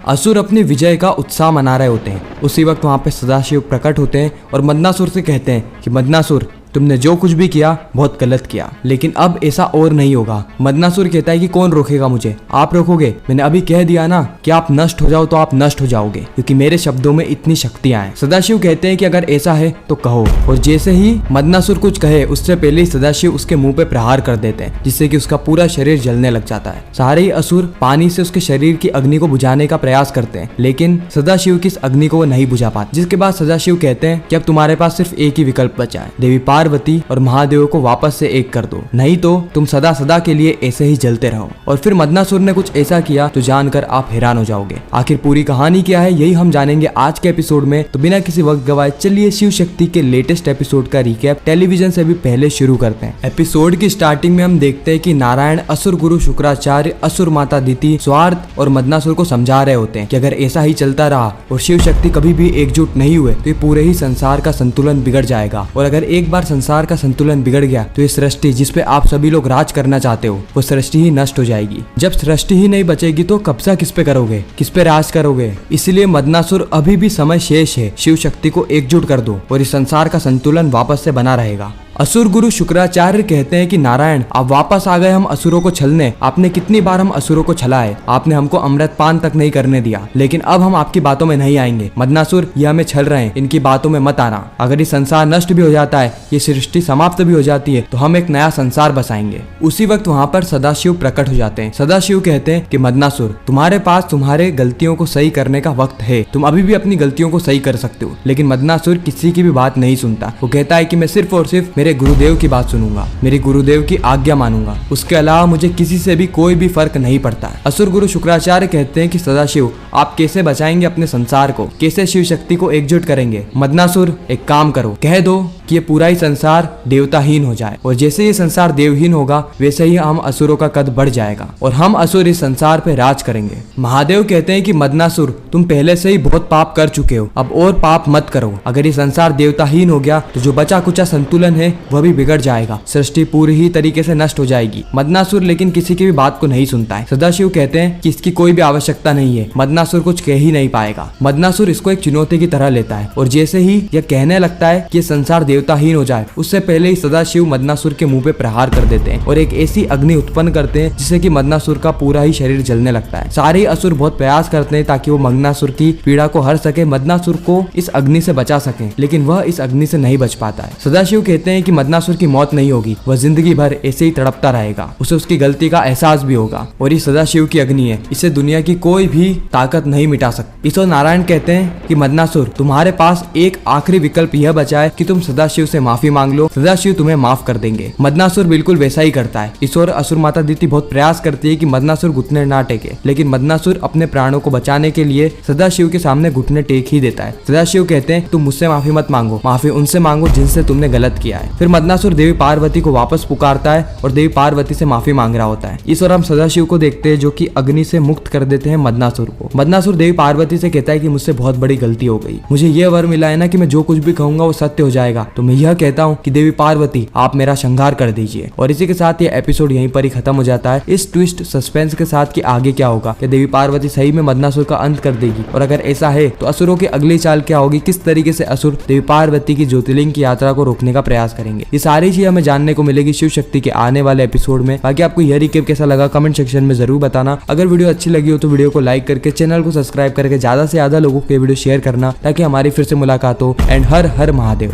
असुर अपनी विजय का उत्साह मना रहे होते हैं। उसी वक्त वहाँ पे सदाशिव प्रकट होते हैं और मदनासुर से कहते हैं कि मदनासुर, तुमने जो कुछ भी किया बहुत गलत किया, लेकिन अब ऐसा और नहीं होगा। मदनासुर कहता है कि कौन रोकेगा मुझे, आप रोकोगे? मैंने अभी कह दिया ना कि आप नष्ट हो जाओ तो आप नष्ट हो जाओगे, क्योंकि मेरे शब्दों में इतनी शक्तियां हैं। सदाशिव कहते हैं कि अगर ऐसा है तो कहो, और जैसे ही मदनासुर कुछ कहे उससे पहले ही सदाशिव उसके मुंह पे प्रहार कर देते हैं, जिससे कि उसका पूरा शरीर जलने लग जाता है। सारे ही असुर पानी से उसके शरीर की अग्नि को बुझाने का प्रयास करते हैं, लेकिन सदाशिव की इस अग्नि को वो नहीं बुझा पाते। जिसके बाद सदाशिव कहते हैं कि अब तुम्हारे पास सिर्फ एक ही विकल्प बचा है, देवी पार्वती और महादेव को वापस से एक कर दो, नहीं तो तुम सदा सदा के लिए ऐसे ही जलते रहो। और फिर मदनासुर ने कुछ ऐसा किया तो जानकर आप हैरान हो जाओगे। आखिर पूरी कहानी क्या है यही हम जानेंगे आज के एपिसोड में। तो बिना किसी वक्त गवाए चलिए शिव शक्ति के लेटेस्ट एपिसोड का रिकैप टेलीविजन से भी पहले शुरू करते हैं। एपिसोड की स्टार्टिंग में हम देखते हैं कि नारायण असुर गुरु शुक्राचार्य, असुर माता दिति, स्वार्थ और मदनासुर को समझा रहे होते हैं कि अगर ऐसा ही चलता रहा और शिव शक्ति कभी भी एकजुट नहीं हुए तो ये पूरे ही संसार का संतुलन बिगड़ जाएगा, और अगर एक बार संसार का संतुलन बिगड़ गया तो ये सृष्टि जिसपे आप सभी लोग राज करना चाहते हो वो सृष्टि ही नष्ट हो जाएगी। जब सृष्टि ही नहीं बचेगी तो कब्जा किस पे करोगे, किस पे राज करोगे? इसलिए मदनासुर अभी भी समय शेष है, शिव शक्ति को एकजुट कर दो और इस संसार का संतुलन वापस से बना रहेगा। असुर गुरु शुक्राचार्य कहते हैं कि नारायण आप वापस आ गए हम असुरों को छलने। आपने कितनी बार हम असुरों को छला है, आपने हमको अमृत पान तक नहीं करने दिया, लेकिन अब हम आपकी बातों में नहीं आएंगे। मदनासुर ये हमें छल रहे हैं, इनकी बातों में मत आना। अगर ये संसार नष्ट भी हो जाता है, ये सृष्टि समाप्त भी हो जाती है, तो हम एक नया संसार बसाएंगे। उसी वक्त वहाँ पर सदाशिव प्रकट हो जाते हैं। सदाशिव कहते हैं कि मदनासुर तुम्हारे पास तुम्हारे गलतियों को सही करने का वक्त है, तुम अभी भी अपनी गलतियों को सही कर सकते हो। लेकिन मदनासुर किसी की भी बात नहीं सुनता। वो कहता है कि मैं सिर्फ और सिर्फ मेरे गुरुदेव की बात सुनूंगा, मेरे गुरुदेव की आज्ञा मानूंगा, उसके अलावा मुझे किसी से भी कोई भी फर्क नहीं पड़ता है। असुर गुरु शुक्राचार्य कहते हैं कि सदाशिव आप कैसे बचाएंगे अपने संसार को, कैसे शिव शक्ति को एकजुट करेंगे? मदनासुर एक काम करो, कह दो कि ये पूरा ही संसार देवताहीन हो जाए, और जैसे ये संसार देवहीन होगा वैसे ही हम असुरों का कद बढ़ जाएगा और हम असुर इस संसार पे राज करेंगे। महादेव कहते हैं कि मदनासुर तुम पहले से ही बहुत पाप कर चुके हो, अब और पाप मत करो। अगर ये संसार देवताहीन हो गया तो जो बचा कुचा संतुलन है वह भी बिगड़ जाएगा, सृष्टि पूरी ही तरीके से नष्ट हो जाएगी। मदनासुर लेकिन किसी की भी बात को नहीं सुनता है। सदाशिव कहते हैं कि इसकी कोई भी आवश्यकता नहीं है, मदनासुर कुछ कह ही नहीं पाएगा। मदनासुर इसको एक चुनौती की तरह लेता है, और जैसे ही यह कहने लगता है कि संसार देवताहीन हो जाए, उससे पहले ही सदाशिव मदनासुर के मुंह पे प्रहार कर देते हैं और एक ऐसी अग्नि उत्पन्न करते हैं जिससे कि मदनासुर का पूरा ही शरीर जलने लगता है। सारे असुर बहुत प्रयास करते हैं ताकि वो मदनासुर की पीड़ा को हर सके, मदनासुर को इस अग्नि से बचा सके, लेकिन वह इस अग्नि से नहीं बच पाता है। सदाशिव कहते हैं कि मदनासुर की मौत नहीं होगी, वह जिंदगी भर ऐसे ही तड़पता रहेगा, उसे उसकी गलती का एहसास भी होगा, और ये सदाशिव की अग्नि है, इसे दुनिया की कोई भी ताकत नहीं मिटा सकती। ईश्वर नारायण कहते हैं कि मदनासुर तुम्हारे पास एक आखिरी विकल्प यह बचा है कि तुम सदाशिव से माफी मांग लो, सदाशिव तुम्हें माफ कर देंगे। मदनासुर बिल्कुल वैसा ही करता है। ईश्वर असुर माता दिति बहुत प्रयास करती है कि मदनासुर घुटने ना टेके, लेकिन मदनासुर अपने प्राणों को बचाने के लिए सदाशिव के सामने घुटने टेक ही देता है। सदाशिव कहते हैं तुम मुझसे माफी मत मांगो, माफी उनसे मांगो जिनसे तुमने गलत किया है। फिर मदनासुर देवी पार्वती को वापस पुकारता है और देवी पार्वती से माफी मांग रहा होता है। इस और हम सदाशिव को देखते हैं जो कि अग्नि से मुक्त कर देते हैं मदनासुर को। मदनासुर देवी पार्वती से कहता है कि मुझसे बहुत बड़ी गलती हो गई, मुझे यह वर मिला है ना कि मैं जो कुछ भी कहूंगा वो सत्य हो जाएगा, तो मैं यह कहता हूँ कि देवी पार्वती आप मेरा संहार कर दीजिए। और इसी के साथ ये एपिसोड यहीं पर ही खत्म हो जाता है, इस ट्विस्ट सस्पेंस के साथ कि आगे क्या होगा, क्या देवी पार्वती सही में मदनासुर का अंत कर देगी, और अगर ऐसा है तो असुरों की अगली चाल क्या होगी, किस तरीके से असुर देवी पार्वती की ज्योतिर्लिंग की यात्रा को रोकने का प्रयास करेंगे। ये सारी चीज हमें जानने को मिलेगी शिव शक्ति के आने वाले एपिसोड में। बाकी आपको यह रिकेप कैसा लगा कमेंट सेक्शन में जरूर बताना। अगर वीडियो अच्छी लगी हो तो वीडियो को लाइक करके चैनल को सब्सक्राइब करके ज्यादा से ज्यादा लोगों को वीडियो शेयर करना ताकि हमारी फिर से मुलाकात हो। एंड हर हर महादेव।